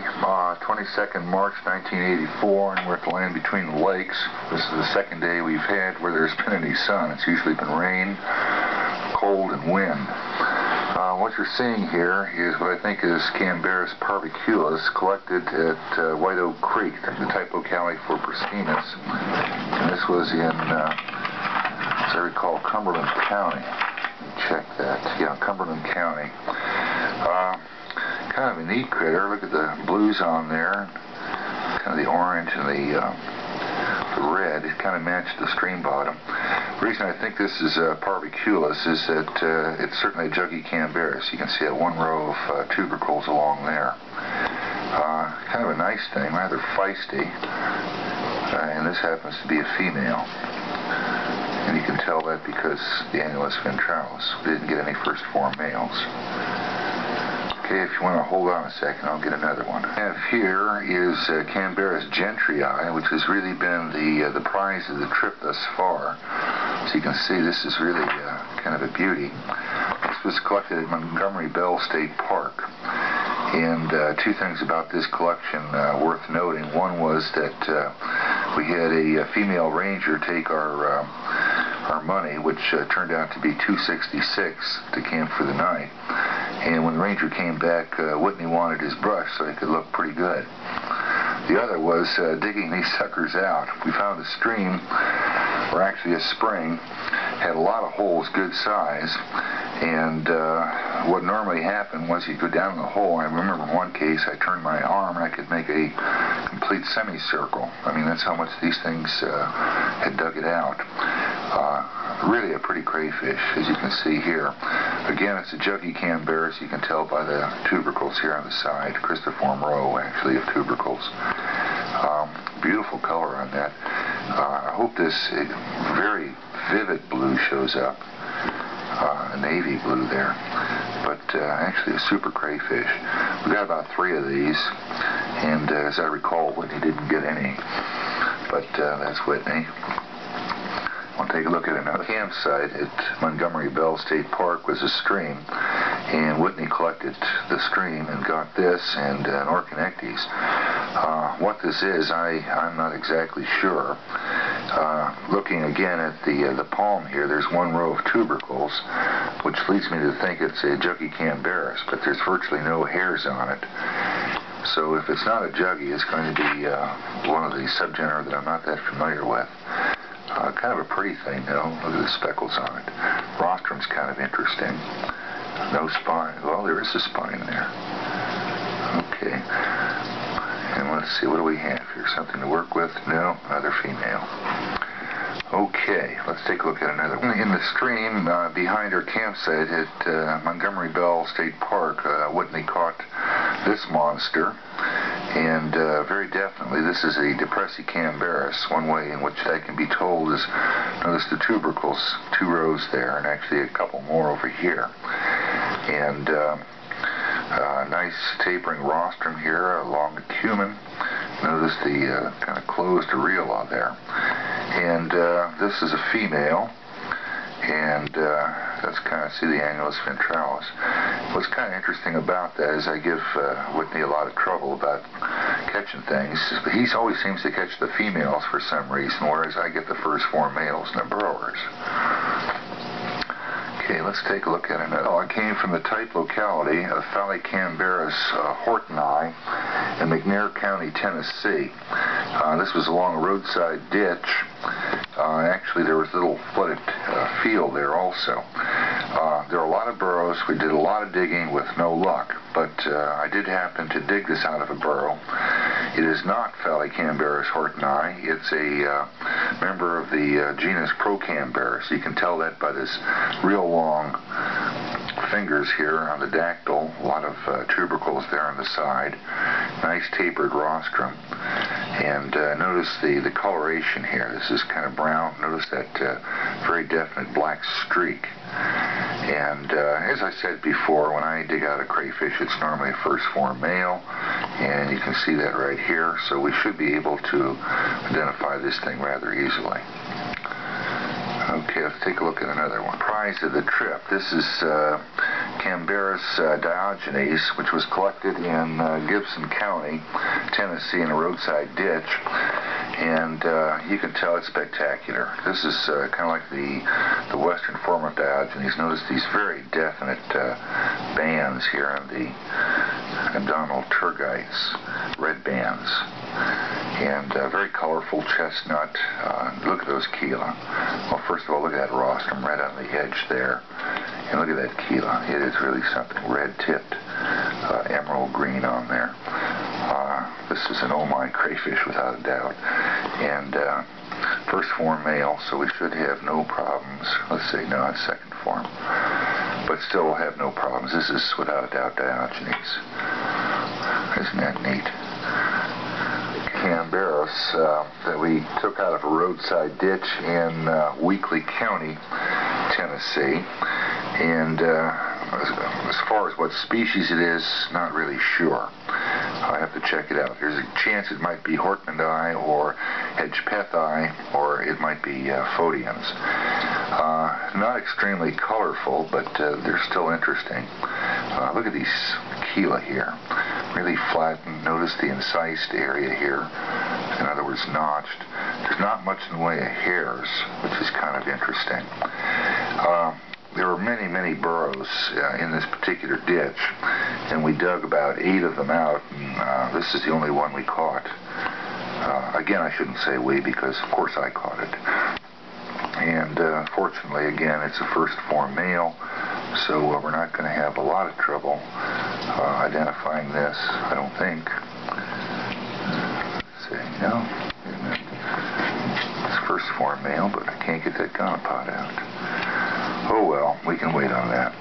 22nd March 1984, and we're at the land between the lakes. This is the second day we've had where there's been any sun. It's usually been rain, cold, and wind. What you're seeing here is what I think is Canberus parviculus, collected at White Oak Creek, the type locality for Pristinus. And this was in, as I recall, Cumberland County. Check that. Yeah, Cumberland County. Kind of a neat critter. Look at the blues on there. Kind of the orange and the red. It kind of matched the stream bottom. The reason I think this is parviculus is that it's certainly a juggy Canberus. You can see that one row of tubercles along there. Kind of a nice thing, rather feisty. And this happens to be a female. And you can tell that because the annulus ventralis. We didn't get any first form males. Okay, if you want to hold on a second, I'll get another one. What I have here is Canberus gentrii, which has really been the prize of the trip thus far. So you can see this is really kind of a beauty. This was collected at Montgomery Bell State Park. And two things about this collection worth noting. One was that we had a female ranger take our money, which turned out to be $266 to camp for the night. And when the ranger came back, Whitney wanted his brush so he could look pretty good. The other was digging these suckers out. We found a stream, or actually a spring, had a lot of holes good size, and what normally happened was you'd go down in the hole. I remember in one case I turned my arm and I could make a complete semicircle. I mean, that's how much these things had dug it out. Really a pretty crayfish, as you can see here. Again, it's a juggy Canberus. You can tell by the tubercles here on the side. Cristiform row, actually, of tubercles. Beautiful color on that. I hope this very vivid blue shows up. A navy blue there. But actually a super crayfish. We got about 3 of these, and as I recall, Whitney didn't get any. But that's Whitney. I'll take a look at another campsite at Montgomery Bell State Park. Was a stream, and Whitney collected the stream and got this and an Orconectes. What this is, I'm not exactly sure. Looking again at the palm here, there's one row of tubercles, which leads me to think it's a juggy Canberus, but there's virtually no hairs on it. So if it's not a juggy, it's going to be one of the subgenera that I'm not that familiar with. Kind of a pretty thing, though. Look at the speckles on it. Rostrum's kind of interesting. No spine. Well, there is a spine there. Okay. And let's see, what do we have here? Something to work with? No, another female. Okay, let's take a look at another one. In the stream behind our campsite at Montgomery Bell State Park, Whitney caught this monster. And very definitely, this is a depressy Canberus. One way in which that can be told is, notice the tubercles, 2 rows there, and actually a couple more over here. And nice tapering rostrum here along the cumen. Notice the kind of closed areola there. And this is a female. And let's kind of see the annulus ventralis. What's kind of interesting about that is I give Whitney a lot of trouble about catching things. He always seems to catch the females for some reason, whereas I get the first 4 males and the burrowers. Okay, let's take a look at another. I came from the type locality of Phallicanberus hortoni in McNair County, Tennessee. This was along a roadside ditch. Actually, there was a little flooded field there also. There are a lot of burrows. We did a lot of digging with no luck, but I did happen to dig this out of a burrow. It is not Phallicanberus hortoni. It's a member of the genus Procamberus. You can tell that by this real long fingers here on the dactyl. A lot of tubercles there on the side. Nice tapered rostrum. And notice the coloration here. This is kind of brown. Notice that very definite black streak. And as I said before, when I dig out a crayfish, it's normally a first form male, and you can see that right here, so we should be able to identify this thing rather easily. Okay, let's take a look at another one. Prize of the trip. This is Canberra's Diogenes, which was collected in Gibson County, Tennessee, in a roadside ditch. And you can tell it's spectacular. This is kind of like the western form of Diogenes. Notice these very definite bands here on the Donald Turgite's red bands. And very colorful chestnut. Look at those chela. Well, first of all, look at that rostrum right on the edge there. And look at that chela. It is really something. Red-tipped, emerald green on there. This is an oh my crayfish without a doubt. And first form male, so we should have no problems. Let's say, no, it's second form. But still we'll have no problems. This is without a doubt Diogenes. Isn't that neat? Canberras that we took out of a roadside ditch in Weakley County, Tennessee. And as far as what species it is, not really sure. I have to check it out. There's a chance it might be Hortmandi or Hedgepethi, or it might be Phodians. Not extremely colorful, but they're still interesting. Look at these chela here. Really flattened. Notice the incised area here. In other words, notched. There's not much in the way of hairs, which is kind of interesting. There were many, many burrows in this particular ditch, and we dug about 8 of them out, and this is the only one we caught. Again, I shouldn't say we, because of course I caught it. And fortunately, again, it's a first form male, so we're not going to have a lot of trouble identifying this, I don't think. Let's see, no, it's first form male, but I can't get that gonopod out. Oh well, we can wait on that.